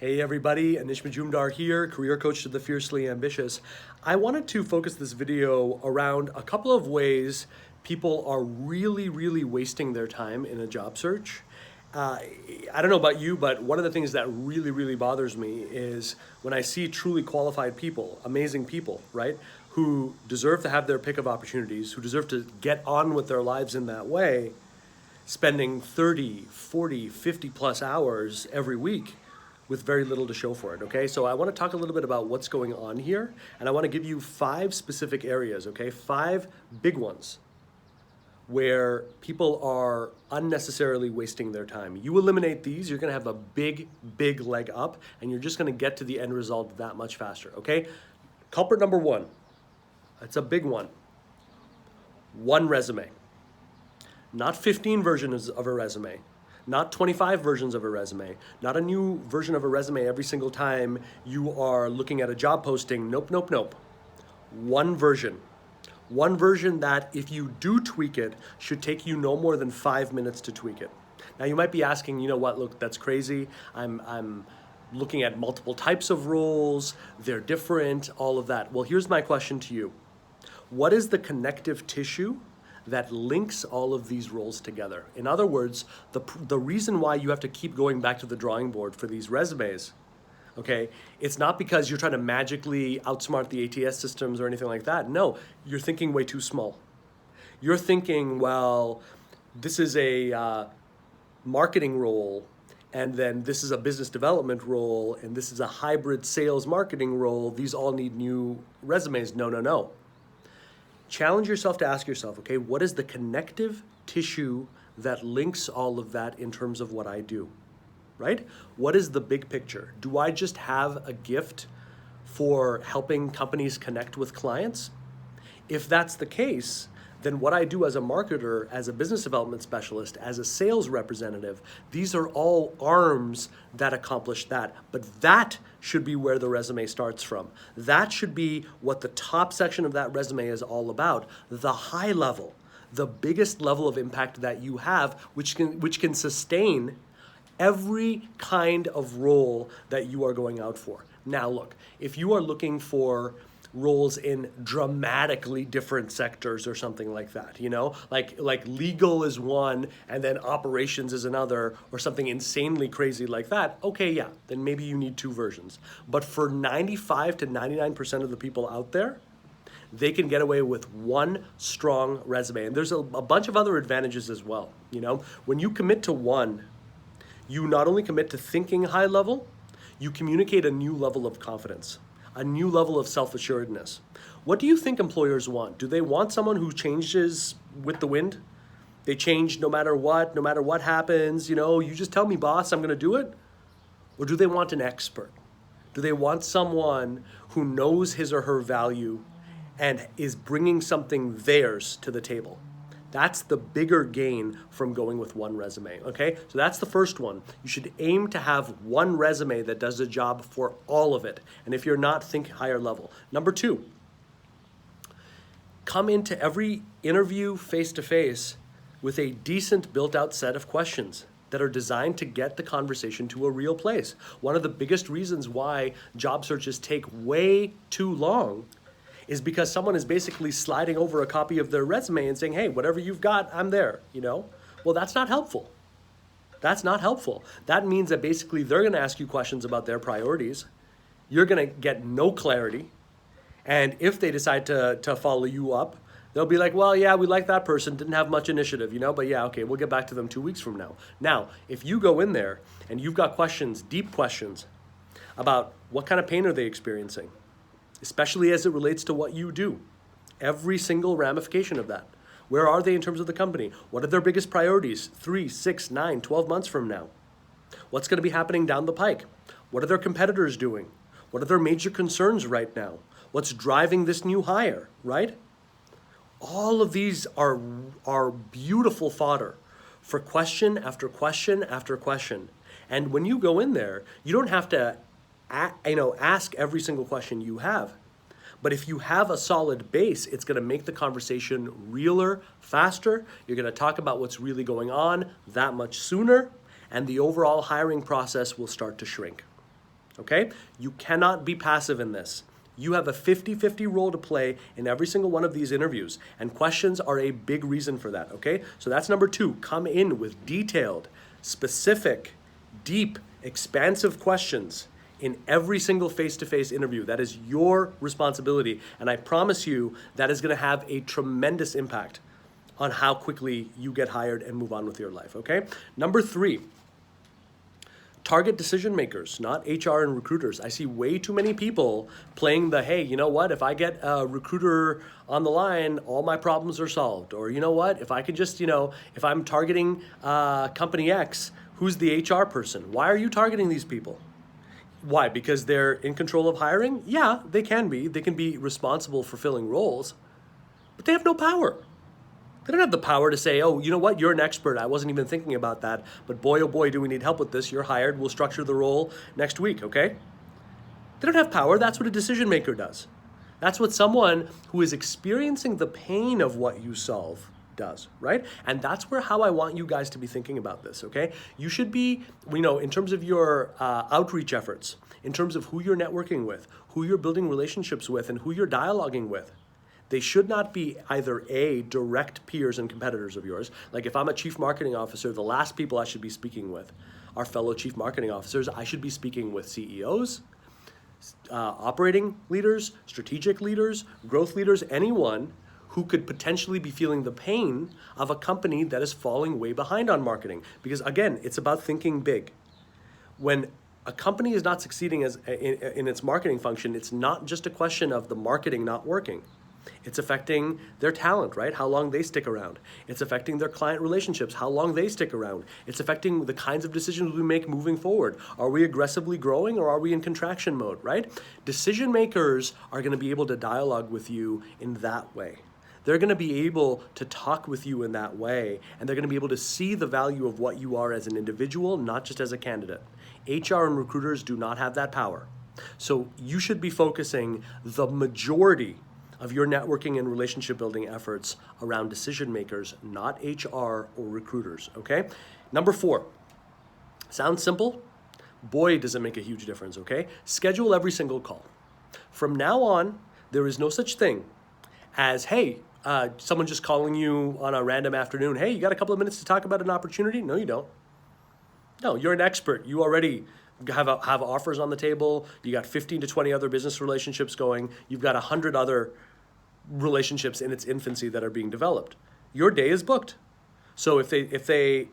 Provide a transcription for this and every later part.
Hey everybody, Anish Majumdar here, career coach to the fiercely ambitious. I wanted to focus this video around a couple of ways people are really wasting their time in a job search. I don't know about you, but one of the things that really bothers me is when I see truly qualified people, amazing people, right, who deserve to have their pick of opportunities, who deserve to get on with their lives in that way, spending 30, 40, 50 plus hours every week with very little to show for it, okay? So I want to talk a little bit about what's going on here, and I want to give you 5 specific areas, okay? 5 big ones where people are unnecessarily wasting their time. You eliminate these, you're going to have a big leg up, and you're just going to get to the end result that much faster, okay? Culprit number 1, it's a big one. One resume. Not 15 versions of a resume, not 25 versions of a resume, not a new version of a resume every single time you are looking at a job posting. Nope. One version. One version that, if you do tweak it, should take you no more than 5 minutes to tweak it. Now you might be asking, you know what, look, that's crazy. I'm looking at multiple types of roles, they're different, all of that. Well, here's my question to you. What is the connective tissue that links all of these roles together? In other words, the reason why you have to keep going back to the drawing board for these resumes, okay, it's not because you're trying to magically outsmart the ATS systems or anything like that. No, you're thinking way too small. You're thinking, well, this is a marketing role, and then this is a business development role, and this is a hybrid sales marketing role. These all need new resumes. No. Challenge yourself to ask yourself, okay, what is the connective tissue that links all of that in terms of what I do, right? What is the big picture? Do I just have a gift for helping companies connect with clients? If that's the case, then what I do as a marketer, as a business development specialist, as a sales representative, these are all arms that accomplish that. But that should be where the resume starts from. That should be what the top section of that resume is all about. The high level, the biggest level of impact that you have, which can sustain every kind of role that you are going out for. Now look, if you are looking for roles in dramatically different sectors or something like that, you know, like legal is one and then operations is another, or something insanely crazy like that, okay, yeah, then maybe you need 2 versions. But for 95 to 99% of the people out there, they can get away with one strong resume. And there's a bunch of other advantages as well. You know, when you commit to one, you not only commit to thinking high level, you communicate a new level of confidence, a new level of self-assuredness. What do you think employers want? Do they want someone who changes with the wind? They change no matter what happens, you know, you just tell me, boss, I'm gonna do it? Or do they want an expert? Do they want someone who knows his or her value and is bringing something theirs to the table? That's the bigger gain from going with one resume, okay? So that's the first one. You should aim to have one resume that does the job for all of it. And if you're not, think higher level. Number 2, come into every interview face-to-face with a decent built-out set of questions that are designed to get the conversation to a real place. One of the biggest reasons why job searches take way too long is because someone is basically sliding over a copy of their resume and saying, hey, whatever you've got, I'm there, you know? Well, that's not helpful. That's not helpful. That means that basically they're gonna ask you questions about their priorities. You're gonna get no clarity. And if they decide to follow you up, they'll be like, well, yeah, we like that person, didn't have much initiative, you know, but yeah, okay, we'll get back to them 2 weeks from now. Now, if you go in there and you've got questions, deep questions, about what kind of pain are they experiencing, especially as it relates to what you do. Every single ramification of that. Where are they in terms of the company? What are their biggest priorities 3, 6, 9, 12 months from now? What's going to be happening down the pike? What are their competitors doing? What are their major concerns right now? What's driving this new hire, right? All of these are beautiful fodder for question after question after question. And when you go in there, you don't have to ask every single question you have. But if you have a solid base, it's going to make the conversation realer, faster. You're going to talk about what's really going on that much sooner, and the overall hiring process will start to shrink. okay? You cannot be passive in this. You have a 50-50 role to play in every single one of these interviews, and questions are a big reason for that, okay? So that's number 2. Come in with detailed, specific, deep, expansive questions in every single face-to-face interview. That is your responsibility, and I promise you that is going to have a tremendous impact on how quickly you get hired and move on with your life, okay? Number 3, target decision makers, not HR and recruiters. I see way too many people playing the, hey, you know what, if I get a recruiter on the line, all my problems are solved. Or you know what, if I could just, if I'm targeting company X, who's the HR person? Why are you targeting these people? Why? Because they're in control of hiring? Yeah, they can be. They can be responsible for filling roles, but they have no power. They don't have the power to say, oh, you know what, you're an expert. I wasn't even thinking about that, but boy, oh boy, do we need help with this. You're hired. We'll structure the role next week, okay? They don't have power. That's what a decision maker does. That's what someone who is experiencing the pain of what you solve does, right? And that's how I want you guys to be thinking about this, okay? You should be, in terms of your outreach efforts, in terms of who you're networking with, who you're building relationships with, and who you're dialoguing with. They should not be either A, direct peers and competitors of yours. Like if I'm a chief marketing officer, the last people I should be speaking with are fellow chief marketing officers. I should be speaking with CEOs, operating leaders, strategic leaders, growth leaders, anyone who could potentially be feeling the pain of a company that is falling way behind on marketing. Because again, it's about thinking big. When a company is not succeeding in its marketing function, it's not just a question of the marketing not working. It's affecting their talent, right? How long they stick around. It's affecting their client relationships, how long they stick around. It's affecting the kinds of decisions we make moving forward. Are we aggressively growing or are we in contraction mode, right? Decision makers are going to be able to dialogue with you in that way. They're going to be able to talk with you in that way, and they're going to be able to see the value of what you are as an individual, not just as a candidate. HR and recruiters do not have that power. So you should be focusing the majority of your networking and relationship building efforts around decision makers, not HR or recruiters, okay? Number 4, sounds simple? Boy, does it make a huge difference, okay? Schedule every single call. From now on, there is no such thing as, hey, someone just calling you on a random afternoon, hey, you got a couple of minutes to talk about an opportunity? No, you don't. No, you're an expert. You already have offers on the table. You got 15 to 20 other business relationships going. You've got 100 other relationships in its infancy that are being developed. Your day is booked. So if they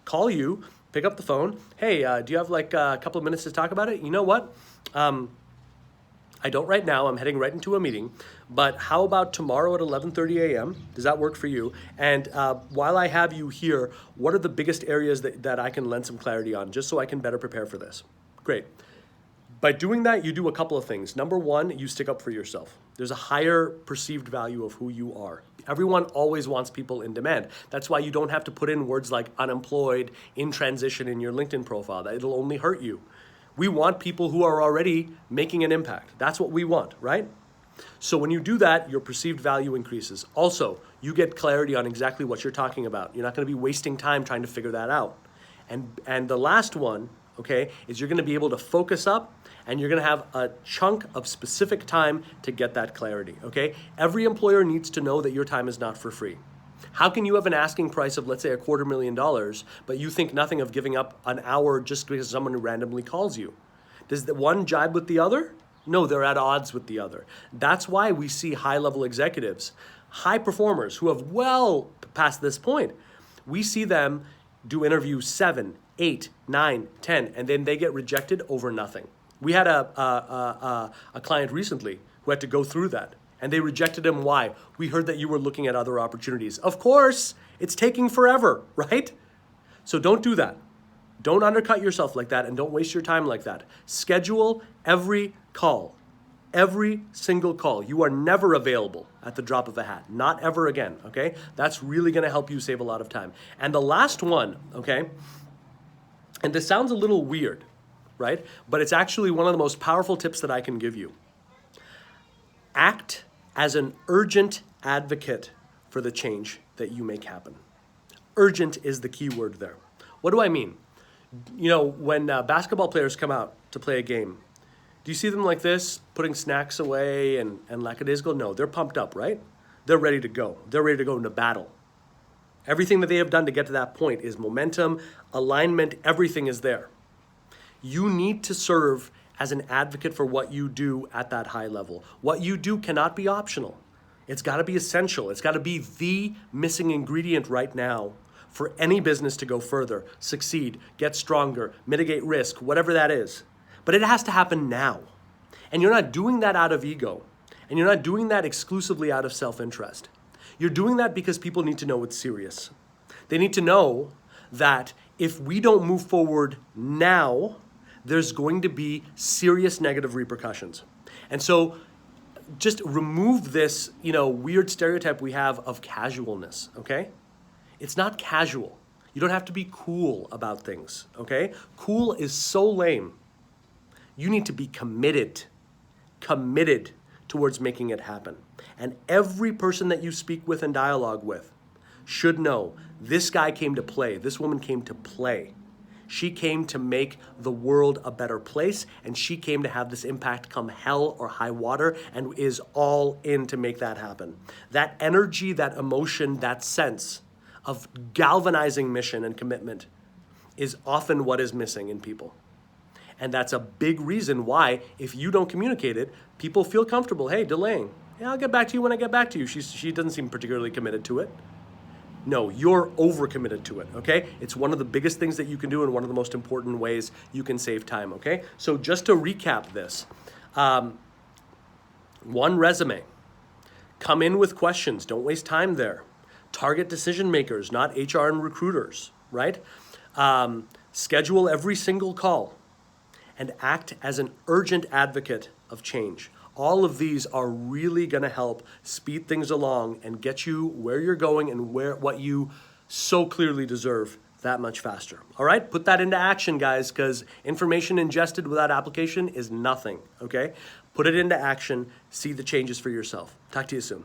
call you, pick up the phone, hey, do you have like a couple of minutes to talk about it? You know what? I don't right now. I'm heading right into a meeting. But how about tomorrow at 11:30 a.m.? Does that work for you? And while I have you here, what are the biggest areas that I can lend some clarity on, just so I can better prepare for this? Great. By doing that, you do a couple of things. Number 1, you stick up for yourself. There's a higher perceived value of who you are. Everyone always wants people in demand. That's why you don't have to put in words like unemployed, in transition in your LinkedIn profile. It'll only hurt you. We want people who are already making an impact. That's what we want, right? So when you do that, your perceived value increases. Also, you get clarity on exactly what you're talking about. You're not going to be wasting time trying to figure that out. And the last one, okay, is you're going to be able to focus up, and you're going to have a chunk of specific time to get that clarity, okay? Every employer needs to know that your time is not for free. How can you have an asking price of, let's say, $250,000, but you think nothing of giving up an hour just because someone randomly calls you? Does the one jibe with the other? No, they're at odds with the other. That's why we see high-level executives, high performers who have well past this point. We see them do interviews 7, 8, 9, 10, and then they get rejected over nothing. We had a client recently who had to go through that, and they rejected him. Why? We heard that you were looking at other opportunities. Of course, it's taking forever, right? So don't do that. Don't undercut yourself like that, and don't waste your time like that. Schedule every call, every single call. You are never available at the drop of a hat, not ever again, okay? That's really gonna help you save a lot of time. And the last one, okay, and this sounds a little weird, right? But it's actually one of the most powerful tips that I can give you. Act as an urgent advocate for the change that you make happen. Urgent is the key word there. What do I mean? You know, when basketball players come out to play a game, do you see them like this, putting snacks away and lackadaisical? No, they're pumped up, right? They're ready to go. They're ready to go into battle. Everything that they have done to get to that point is momentum, alignment, everything is there. You need to serve as an advocate for what you do at that high level. What you do cannot be optional. It's got to be essential. It's got to be the missing ingredient right now for any business to go further, succeed, get stronger, mitigate risk, whatever that is. But it has to happen now. And you're not doing that out of ego. And you're not doing that exclusively out of self-interest. You're doing that because people need to know it's serious. They need to know that if we don't move forward now, there's going to be serious negative repercussions. And so just remove this, weird stereotype we have of casualness, okay? It's not casual. You don't have to be cool about things, okay? Cool is so lame. You need to be committed towards making it happen. And every person that you speak with and dialogue with should know this guy came to play, this woman came to play. She came to make the world a better place, and she came to have this impact come hell or high water, and is all in to make that happen. That energy, that emotion, that sense of galvanizing mission and commitment is often what is missing in people. And that's a big reason why, if you don't communicate it, people feel comfortable. Hey, delaying. Yeah, I'll get back to you when I get back to you. She doesn't seem particularly committed to it. No, you're overcommitted to it, okay? It's one of the biggest things that you can do and one of the most important ways you can save time, okay? So just to recap this, one, resume. Come in with questions. Don't waste time there. Target decision makers, not HR and recruiters, right? Schedule every single call and act as an urgent advocate of change. All of these are really going to help speed things along and get you where you're going and what you so clearly deserve that much faster. All right, put that into action, guys, because information ingested without application is nothing, okay? Put it into action, see the changes for yourself. Talk to you soon.